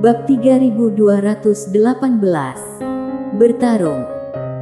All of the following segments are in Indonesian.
Bab 3218. Bertarung.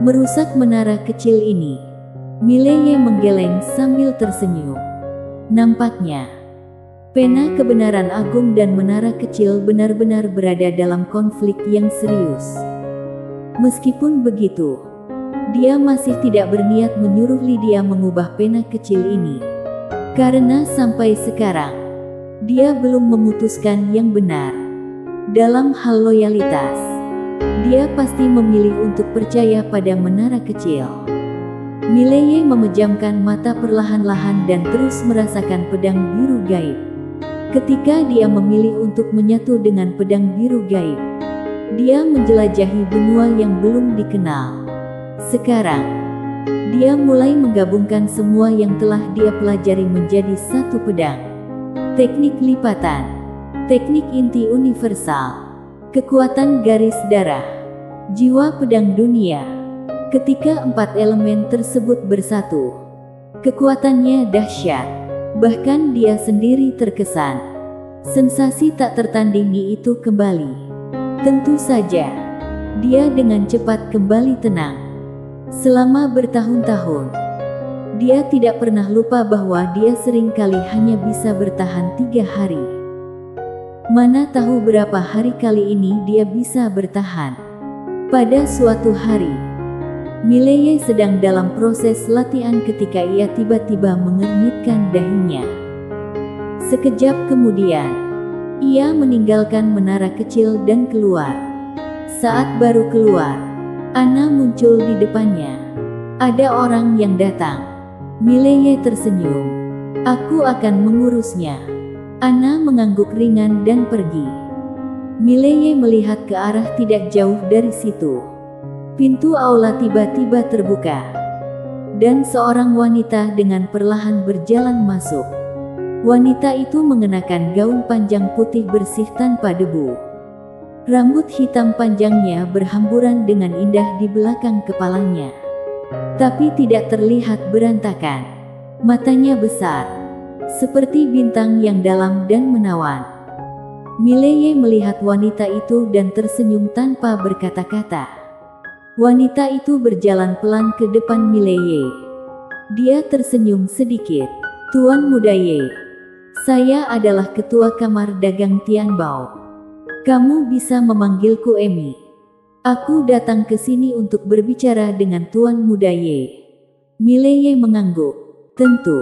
Merusak menara kecil ini. Mileye menggeleng sambil tersenyum. Nampaknya pena kebenaran agung dan menara kecil benar-benar berada dalam konflik yang serius. Meskipun begitu, dia masih tidak berniat menyuruh Lydia mengubah pena kecil ini. Karena sampai sekarang, dia belum memutuskan yang benar. Dalam hal loyalitas, dia pasti memilih untuk percaya pada menara kecil. Mileye memejamkan mata perlahan-lahan dan terus merasakan pedang biru gaib. Ketika dia memilih untuk menyatu dengan pedang biru gaib, dia menjelajahi benua yang belum dikenal. Sekarang, dia mulai menggabungkan semua yang telah dia pelajari menjadi satu pedang. Teknik lipatan, teknik inti universal, kekuatan garis darah, jiwa pedang dunia. Ketika empat elemen tersebut bersatu, kekuatannya dahsyat. Bahkan dia sendiri terkesan. Sensasi tak tertandingi itu kembali. Tentu saja, dia dengan cepat kembali tenang. Selama bertahun-tahun, dia tidak pernah lupa bahwa dia seringkali hanya bisa bertahan 3 hari. Mana tahu berapa hari kali ini dia bisa bertahan. Pada suatu hari, Mileye sedang dalam proses latihan ketika ia tiba-tiba mengernyitkan dahinya. Sekejap kemudian, ia meninggalkan menara kecil dan keluar. Saat baru keluar, Ana muncul di depannya. Ada orang yang datang. Mileye tersenyum. Aku akan mengurusnya. Ana mengangguk ringan dan pergi. Mileye melihat ke arah tidak jauh dari situ. Pintu aula tiba-tiba terbuka, dan seorang wanita dengan perlahan berjalan masuk. Wanita itu mengenakan gaun panjang putih bersih tanpa debu. Rambut hitam panjangnya berhamburan dengan indah di belakang kepalanya, tapi tidak terlihat berantakan. Matanya besar, seperti bintang yang dalam dan menawan. Mileye melihat wanita itu dan tersenyum tanpa berkata-kata. Wanita itu berjalan pelan ke depan Mileye. Dia tersenyum sedikit. Tuan Muda Ye, saya adalah ketua kamar dagang Tianbao. Kamu bisa memanggilku Emi. Aku datang ke sini untuk berbicara dengan Tuan Muda Ye. Mileye mengangguk. Tentu.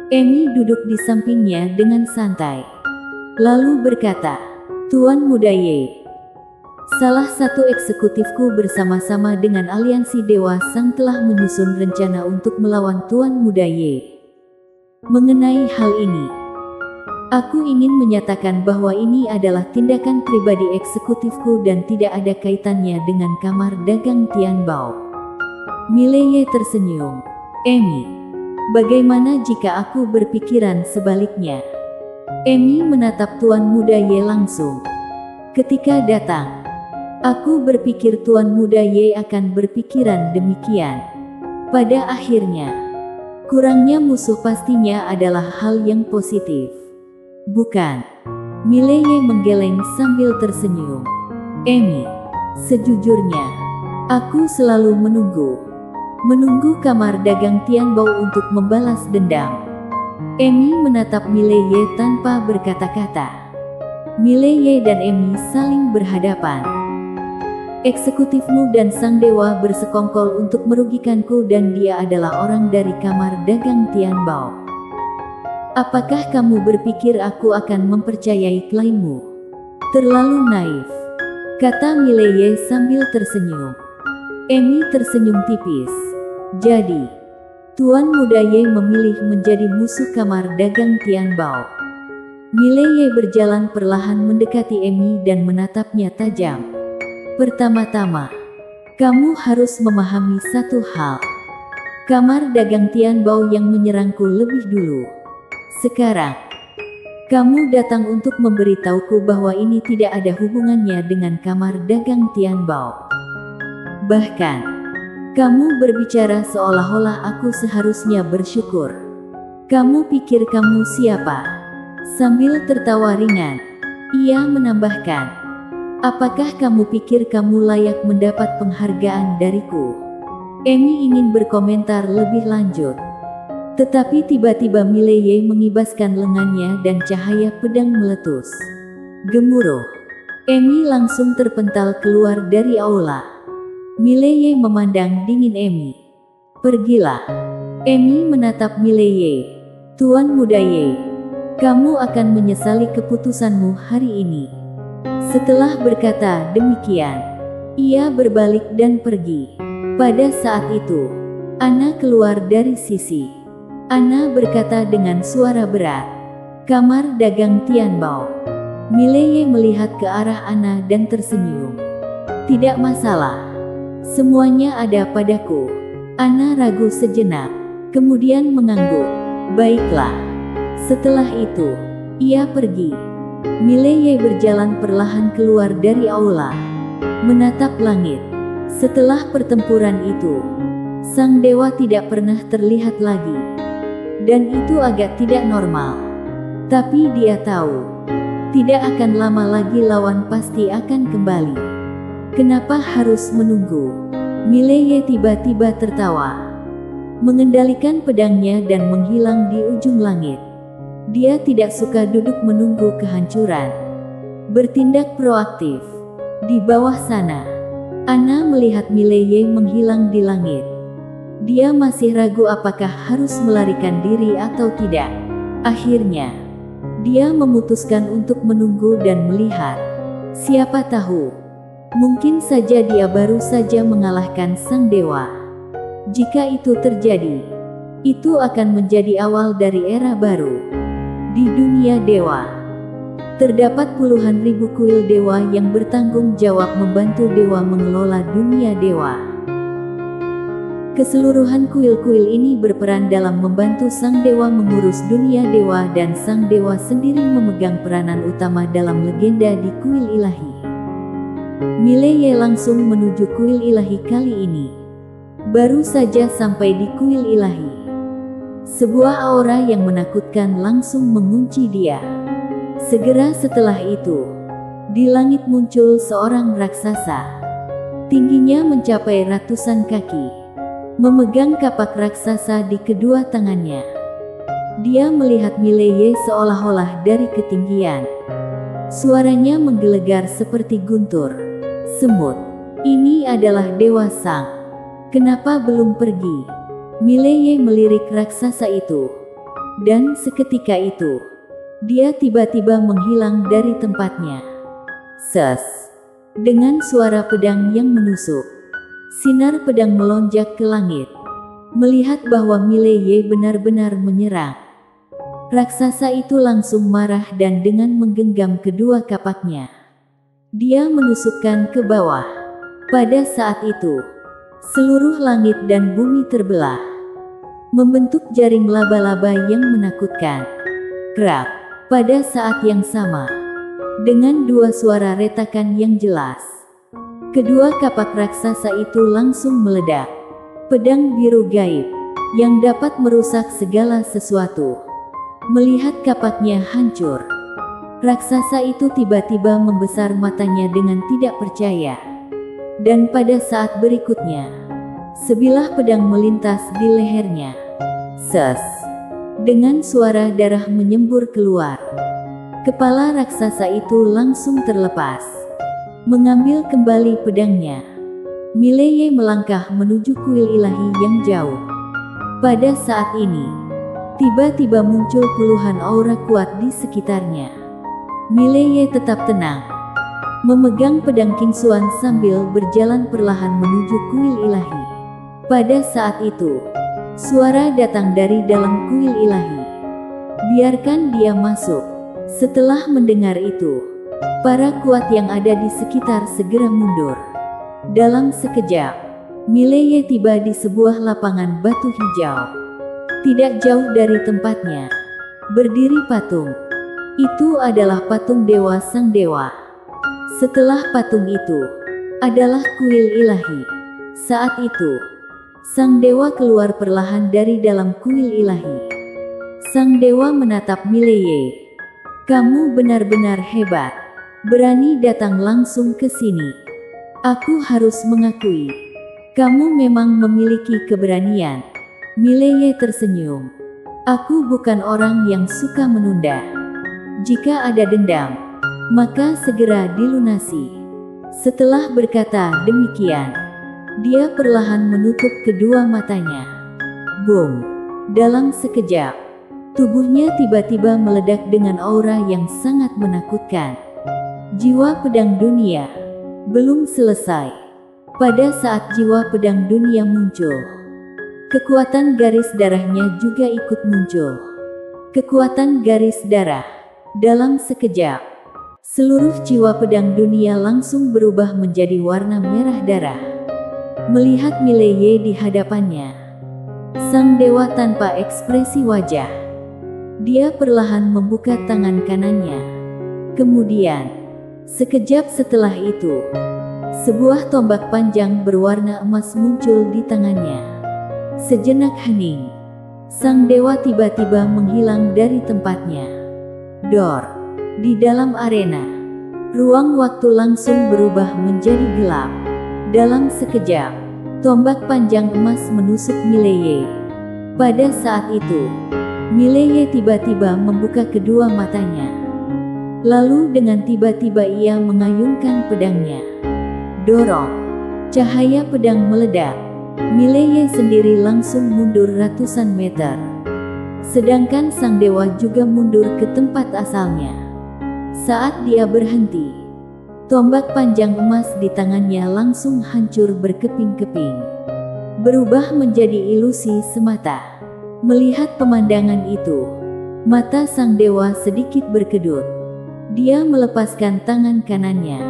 Emi duduk di sampingnya dengan santai. Lalu berkata, Tuan Muda Ye, salah satu eksekutifku bersama-sama dengan aliansi Dewa Sang telah menyusun rencana untuk melawan Tuan Muda Ye. Mengenai hal ini, aku ingin menyatakan bahwa ini adalah tindakan pribadi eksekutifku dan tidak ada kaitannya dengan kamar dagang Tianbao. Mileye tersenyum. Emi, bagaimana jika aku berpikiran sebaliknya? Emi menatap Tuan Muda Ye langsung. Ketika datang, aku berpikir Tuan Muda Ye akan berpikiran demikian. Pada akhirnya, kurangnya musuh pastinya adalah hal yang positif. Bukan? Mileye menggeleng sambil tersenyum. Emi, sejujurnya, aku selalu menunggu kamar dagang Tianbao untuk membalas dendam. Emi menatap Mileye tanpa berkata-kata. Mileye dan Emi saling berhadapan. Eksekutifmu dan sang dewa bersekongkol untuk merugikanku dan dia adalah orang dari kamar dagang Tianbao. Apakah kamu berpikir aku akan mempercayai klaimmu? Terlalu naif, kata Mileye sambil tersenyum. Emi tersenyum tipis. Jadi, Tuan Muda Ye memilih menjadi musuh kamar dagang Tianbao. Mileye berjalan perlahan mendekati Emi dan menatapnya tajam. Pertama-tama, kamu harus memahami satu hal. Kamar dagang Tianbao yang menyerangku lebih dulu. Sekarang, kamu datang untuk memberitahuku bahwa ini tidak ada hubungannya dengan kamar dagang Tianbao. Bahkan, kamu berbicara seolah-olah aku seharusnya bersyukur. Kamu pikir kamu siapa? Sambil tertawa ringan, ia menambahkan, Apakah kamu pikir kamu layak mendapat penghargaan dariku? Emi ingin berkomentar lebih lanjut. Tetapi tiba-tiba Mileye mengibaskan lengannya dan cahaya pedang meletus. Gemuruh. Emi langsung terpental keluar dari aula. Mileye memandang dingin Emi. Pergilah. Emi menatap Mileye. Tuan muda Ye, kamu akan menyesali keputusanmu hari ini. Setelah berkata demikian, ia berbalik dan pergi. Pada saat itu, Ana keluar dari sisi. Ana berkata dengan suara berat, "Kamar dagang Tianbao." Mileye melihat ke arah Ana dan tersenyum. "Tidak masalah. Semuanya ada padaku." Ana ragu sejenak, kemudian mengangguk. "Baiklah." Setelah itu, ia pergi. Mileye berjalan perlahan keluar dari aula, menatap langit. Setelah pertempuran itu, sang dewa tidak pernah terlihat lagi. Dan itu agak tidak normal. Tapi dia tahu, tidak akan lama lagi lawan pasti akan kembali. Kenapa harus menunggu? Mileye tiba-tiba tertawa, mengendalikan pedangnya dan menghilang di ujung langit. Dia tidak suka duduk menunggu kehancuran. Bertindak proaktif. Di bawah sana, Ana melihat Mileye menghilang di langit. Dia masih ragu apakah harus melarikan diri atau tidak. Akhirnya, dia memutuskan untuk menunggu dan melihat. Siapa tahu, mungkin saja dia baru saja mengalahkan sang dewa. Jika itu terjadi, itu akan menjadi awal dari era baru. Di dunia dewa, terdapat puluhan ribu kuil dewa yang bertanggung jawab membantu dewa mengelola dunia dewa. Keseluruhan kuil-kuil ini berperan dalam membantu sang dewa mengurus dunia dewa dan sang dewa sendiri memegang peranan utama dalam legenda di kuil ilahi. Mileye langsung menuju kuil ilahi kali ini. Baru saja sampai di kuil ilahi, sebuah aura yang menakutkan langsung mengunci dia. Segera setelah itu, di langit muncul seorang raksasa. Tingginya mencapai ratusan kaki, memegang kapak raksasa di kedua tangannya. Dia melihat Mileye seolah-olah dari ketinggian. Suaranya menggelegar seperti guntur. "Semut, ini adalah Dewa Sang. Kenapa belum pergi?" Mileye melirik raksasa itu. Dan seketika itu, dia tiba-tiba menghilang dari tempatnya. Ses! Dengan suara pedang yang menusuk, sinar pedang melonjak ke langit. Melihat bahwa Mileye benar-benar menyerang, raksasa itu langsung marah dan dengan menggenggam kedua kapaknya, dia menusukkan ke bawah. Pada saat itu, seluruh langit dan bumi terbelah, membentuk jaring laba-laba yang menakutkan. Krak! Pada saat yang sama, dengan dua suara retakan yang jelas, kedua kapak raksasa itu langsung meledak. Pedang biru gaib, yang dapat merusak segala sesuatu. Melihat kapaknya hancur, raksasa itu tiba-tiba membesar matanya dengan tidak percaya. Dan pada saat berikutnya, sebilah pedang melintas di lehernya. Ses! Dengan suara darah menyembur keluar, kepala raksasa itu langsung terlepas. Mengambil kembali pedangnya, Mileye melangkah menuju kuil ilahi yang jauh. Pada saat ini, tiba-tiba muncul puluhan aura kuat di sekitarnya. Mileye tetap tenang, memegang pedang Qingxuan sambil berjalan perlahan menuju kuil ilahi. Pada saat itu, suara datang dari dalam kuil ilahi. "Biarkan dia masuk." Setelah mendengar itu, para kuat yang ada di sekitar segera mundur. Dalam sekejap, Mileye tiba di sebuah lapangan batu hijau. Tidak jauh dari tempatnya, berdiri patung. Itu adalah patung Dewa Sang Dewa. Setelah patung itu, adalah kuil ilahi. Saat itu, sang dewa keluar perlahan dari dalam kuil ilahi. Sang dewa menatap Mileye. "Kamu benar-benar hebat. berani datang langsung ke sini. Aku harus mengakui, kamu memang memiliki keberanian. Mileye tersenyum. Aku bukan orang yang suka menunda. Jika ada dendam, maka segera dilunasi. Setelah berkata demikian, dia perlahan menutup kedua matanya. Boom! Dalam sekejap, tubuhnya tiba-tiba meledak dengan aura yang sangat menakutkan. Jiwa pedang dunia belum selesai. Pada saat jiwa pedang dunia muncul, kekuatan garis darahnya juga ikut muncul. Kekuatan garis darah. Dalam sekejap, seluruh jiwa pedang dunia langsung berubah menjadi warna merah darah. Melihat Mileye di hadapannya, sang dewa tanpa ekspresi wajah, dia perlahan membuka tangan kanannya. Kemudian, sekejap setelah itu, sebuah tombak panjang berwarna emas muncul di tangannya. Sejenak hening, sang dewa tiba-tiba menghilang dari tempatnya. Dor! Di dalam arena, ruang waktu langsung berubah menjadi gelap. Dalam sekejap, tombak panjang emas menusuk Mileye. Pada saat itu, Mileye tiba-tiba membuka kedua matanya. Lalu dengan tiba-tiba ia mengayunkan pedangnya. Dorong! Cahaya pedang meledak. Mileye sendiri langsung mundur ratusan meter. Sedangkan sang dewa juga mundur ke tempat asalnya. Saat dia berhenti, tombak panjang emas di tangannya langsung hancur berkeping-keping, berubah menjadi ilusi semata. Melihat pemandangan itu, mata sang dewa sedikit berkedut. Dia melepaskan tangan kanannya.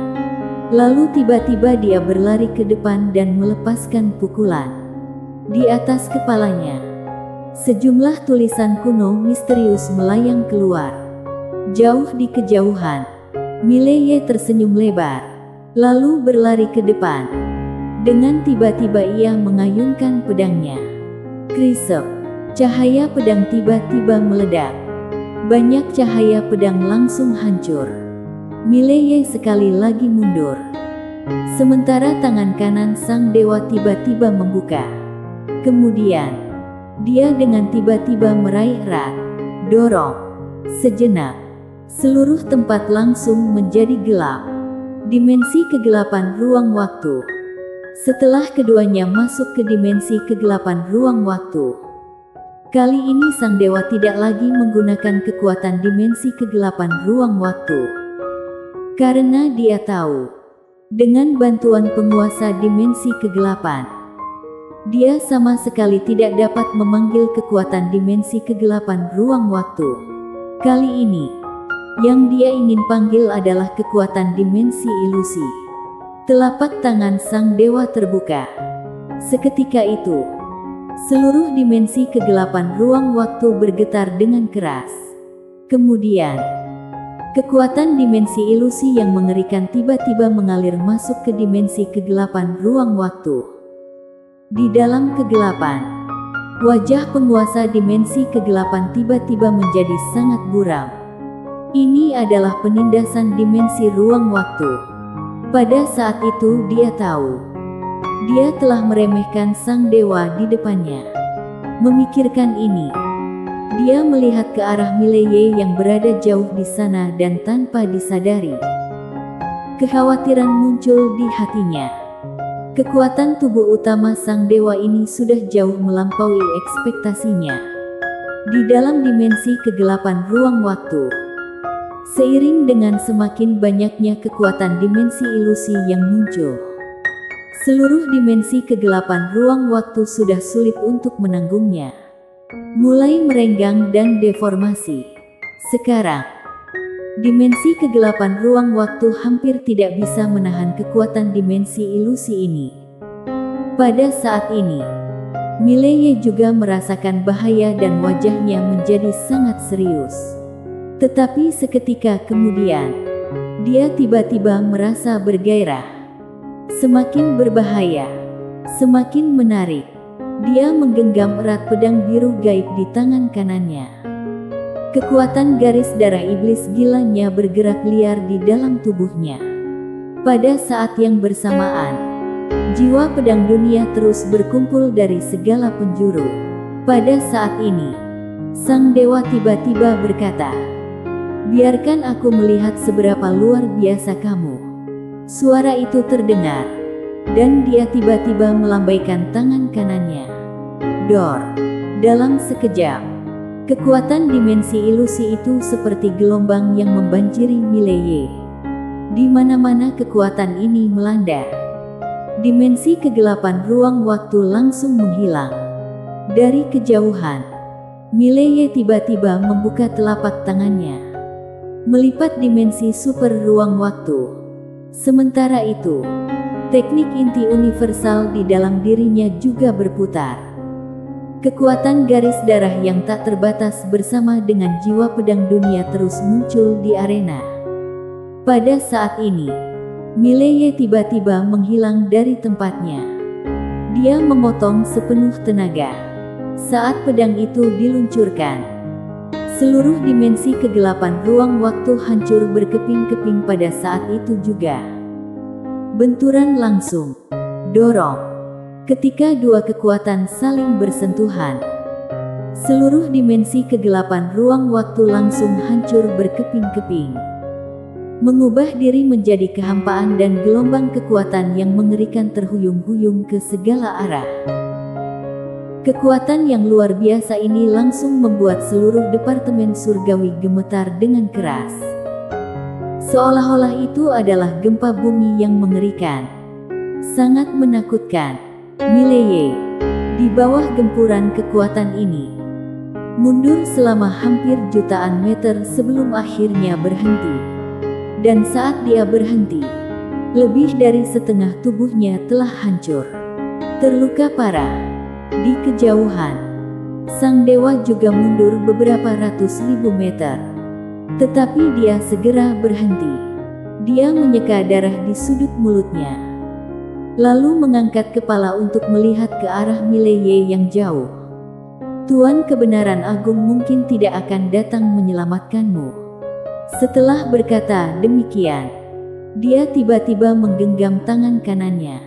Lalu tiba-tiba dia berlari ke depan dan melepaskan pukulan. Di atas kepalanya, sejumlah tulisan kuno misterius melayang keluar. Jauh di kejauhan, Mileye tersenyum lebar, lalu berlari ke depan. Dengan tiba-tiba ia mengayunkan pedangnya. Krisep! Cahaya pedang tiba-tiba meledak. Banyak cahaya pedang langsung hancur. Mileye sekali lagi mundur. Sementara tangan kanan sang dewa tiba-tiba membuka. Kemudian, dia dengan tiba-tiba meraih erat. Dorong! Sejenak, seluruh tempat langsung menjadi gelap. Dimensi kegelapan ruang waktu. Setelah keduanya masuk ke dimensi kegelapan ruang waktu, kali ini sang dewa tidak lagi menggunakan kekuatan dimensi kegelapan ruang waktu. Karena dia tahu, dengan bantuan penguasa dimensi kegelapan, dia sama sekali tidak dapat memanggil kekuatan dimensi kegelapan ruang waktu. Kali ini, yang dia ingin panggil adalah kekuatan dimensi ilusi. Telapak tangan sang dewa terbuka. Seketika itu, seluruh dimensi kegelapan ruang waktu bergetar dengan keras. Kemudian, kekuatan dimensi ilusi yang mengerikan tiba-tiba mengalir masuk ke dimensi kegelapan ruang waktu. Di dalam kegelapan, wajah penguasa dimensi kegelapan tiba-tiba menjadi sangat buram. Ini adalah penindasan dimensi ruang waktu. Pada saat itu dia tahu, dia telah meremehkan sang dewa di depannya. Memikirkan ini, dia melihat ke arah Mileye yang berada jauh di sana dan tanpa disadari, kekhawatiran muncul di hatinya. Kekuatan tubuh utama sang dewa ini sudah jauh melampaui ekspektasinya. Di dalam dimensi kegelapan ruang waktu, seiring dengan semakin banyaknya kekuatan dimensi ilusi yang muncul, seluruh dimensi kegelapan ruang waktu sudah sulit untuk menanggungnya. Mulai merenggang dan deformasi. Sekarang, dimensi kegelapan ruang waktu hampir tidak bisa menahan kekuatan dimensi ilusi ini. Pada saat ini, Mileye juga merasakan bahaya dan wajahnya menjadi sangat serius. Tetapi seketika kemudian, dia tiba-tiba merasa bergairah. Semakin berbahaya, semakin menarik. Dia menggenggam erat pedang biru gaib di tangan kanannya. Kekuatan garis darah iblis gilanya bergerak liar di dalam tubuhnya. Pada saat yang bersamaan, jiwa pedang dunia terus berkumpul dari segala penjuru. Pada saat ini, sang dewa tiba-tiba berkata, "Biarkan aku melihat seberapa luar biasa kamu." Suara itu terdengar, dan dia tiba-tiba melambaikan tangan kanannya. Dor! Dalam sekejap, kekuatan dimensi ilusi itu seperti gelombang yang membanjiri Mileye. Di mana-mana kekuatan ini melanda, dimensi kegelapan ruang waktu langsung menghilang. Dari kejauhan, Mileye tiba-tiba membuka telapak tangannya, melipat dimensi super ruang waktu. Sementara itu, teknik inti universal di dalam dirinya juga berputar. Kekuatan garis darah yang tak terbatas bersama dengan jiwa pedang dunia terus muncul di arena. Pada saat ini, Mileye tiba-tiba menghilang dari tempatnya. Dia memotong sepenuh tenaga. Saat pedang itu diluncurkan, seluruh dimensi kegelapan ruang waktu hancur berkeping-keping pada saat itu juga. Benturan langsung. Dorong. Ketika dua kekuatan saling bersentuhan, seluruh dimensi kegelapan ruang waktu langsung hancur berkeping-keping, mengubah diri menjadi kehampaan dan gelombang kekuatan yang mengerikan terhuyung-huyung ke segala arah. Kekuatan yang luar biasa ini langsung membuat seluruh departemen surgawi gemetar dengan keras. Seolah-olah itu adalah gempa bumi yang mengerikan. Sangat menakutkan. Mileye, di bawah gempuran kekuatan ini, mundur selama hampir jutaan meter sebelum akhirnya berhenti. Dan saat dia berhenti, lebih dari setengah tubuhnya telah hancur, terluka parah. Di kejauhan, sang dewa juga mundur beberapa ratus ribu meter. Tetapi dia segera berhenti. Dia menyeka darah di sudut mulutnya, lalu mengangkat kepala untuk melihat ke arah Mileye yang jauh. "Tuan kebenaran agung mungkin tidak akan datang menyelamatkanmu." Setelah berkata demikian, dia tiba-tiba menggenggam tangan kanannya.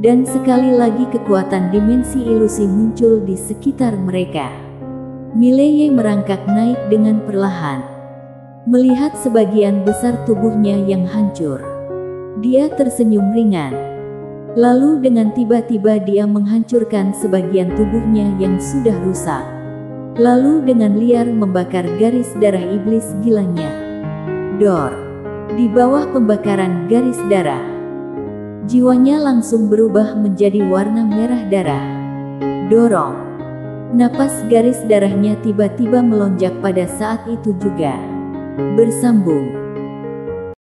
Dan sekali lagi kekuatan dimensi ilusi muncul di sekitar mereka. Mileye merangkak naik dengan perlahan, melihat sebagian besar tubuhnya yang hancur. Dia tersenyum ringan. Lalu dengan tiba-tiba dia menghancurkan sebagian tubuhnya yang sudah rusak. Lalu dengan liar membakar garis darah iblis gilanya. Dor! Di bawah pembakaran garis darah, jiwanya langsung berubah menjadi warna merah darah. Dorong! Napas garis darahnya tiba-tiba melonjak pada saat itu juga. Bersambung.